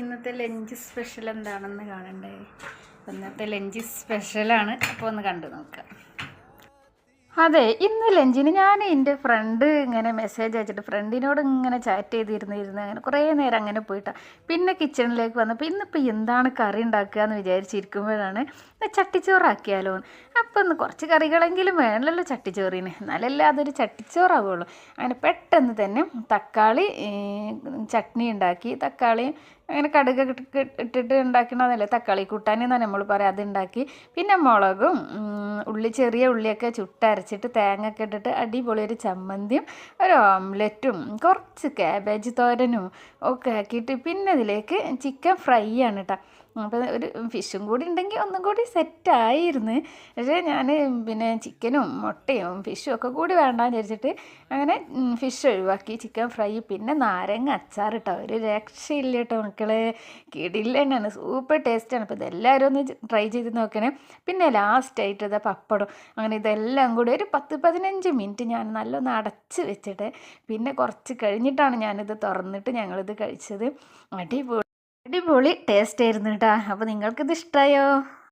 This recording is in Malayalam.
ഇന്നത്തെ ലഞ്ച് സ്പെഷ്യൽ എന്താണെന്ന് കാണണ്ടേ? ഇന്നത്തെ ലഞ്ച് സ്പെഷ്യലാണ്. അപ്പോൾ ഒന്ന് കണ്ടു നോക്കാം. അതെ, ഇന്ന് ലഞ്ചിന് ഞാൻ എൻ്റെ ഫ്രണ്ട് ഇങ്ങനെ മെസ്സേജ് അയച്ചിട്ട് ഫ്രണ്ടിനോട് ഇങ്ങനെ ചാറ്റ് ചെയ്തിരുന്നിരുന്നു. അങ്ങനെ കുറേ നേരം അങ്ങനെ പോയിട്ടാണ്. പിന്നെ കിച്ചണിലേക്ക് വന്നപ്പോൾ ഇന്നിപ്പോൾ എന്താണ് കറി ഉണ്ടാക്കുക എന്ന് വിചാരിച്ചിരിക്കുമ്പോഴാണ് ചട്ടിച്ചോറാക്കിയാലോ. അപ്പോൾ ഒന്ന് കുറച്ച് കറികളെങ്കിലും വേണമല്ലോ ചട്ടിച്ചോറിന്, എന്നാലല്ലേ അതൊരു ചട്ടിച്ചോറാവുള്ളൂ. അങ്ങനെ പെട്ടെന്ന് തന്നെ തക്കാളി ചട്നി ഉണ്ടാക്കി. തക്കാളി അങ്ങനെ കടുക് ഇട്ടിട്ട് ഉണ്ടാക്കണതല്ലേ തക്കാളി കൂട്ടാൻ എന്നാണ് നമ്മൾ പറയുക. അതുണ്ടാക്കി. പിന്നെ മുളകും ചെറിയ ഉള്ളിയൊക്കെ ചുട്ടരച്ചിട്ട് തേങ്ങ ഒക്കെ ഇട്ടിട്ട് അടിപൊളി ഒരു ചമ്മന്തിയും ഒരു ഓംലെറ്റും കുറച്ച് ക്യാബേജ് തോരനും ഒക്കെ ആക്കിയിട്ട് പിന്നെ ഇതിലേക്ക് ചിക്കൻ ഫ്രൈ ആണ് കേട്ടോ. അപ്പോൾ ഒരു ഫിഷും കൂടി ഉണ്ടെങ്കിൽ ഒന്നും കൂടി സെറ്റായിരുന്നു. പക്ഷേ ഞാൻ പിന്നെ ചിക്കനും മുട്ടയും ഫിഷും ഒക്കെ കൂടി വേണ്ടാന്ന് വിചാരിച്ചിട്ട് അങ്ങനെ ഫിഷ് ഒഴിവാക്കി. ചിക്കൻ ഫ്രൈ പിന്നെ നാരങ്ങ അച്ചാർ കേട്ടോ. ഒരു രക്ഷയില്ല കേട്ടോ മക്കളെ, കിടിലനാണ്, സൂപ്പർ ടേസ്റ്റാണ്. അപ്പോൾ ഇതെല്ലാവരും ഒന്ന് ട്രൈ ചെയ്ത് നോക്കണേ. പിന്നെ ലാസ്റ്റായിട്ട് ഇതാ പപ്പടം. അങ്ങനെ ഇതെല്ലാം കൂടി ഒരു 10-15 മിനിറ്റ് ഞാൻ നല്ലൊന്ന് അടച്ച് വെച്ചിട്ട് പിന്നെ കുറച്ച് കഴിഞ്ഞിട്ടാണ് ഞാനിത് തുറന്നിട്ട് ഞങ്ങളിത് കഴിച്ചത്. അടിപൊളി ടേസ്റ്റ് ആയിരുന്നു കേട്ടോ. അപ്പോൾ നിങ്ങൾക്കിത് ഇഷ്ടമായോ?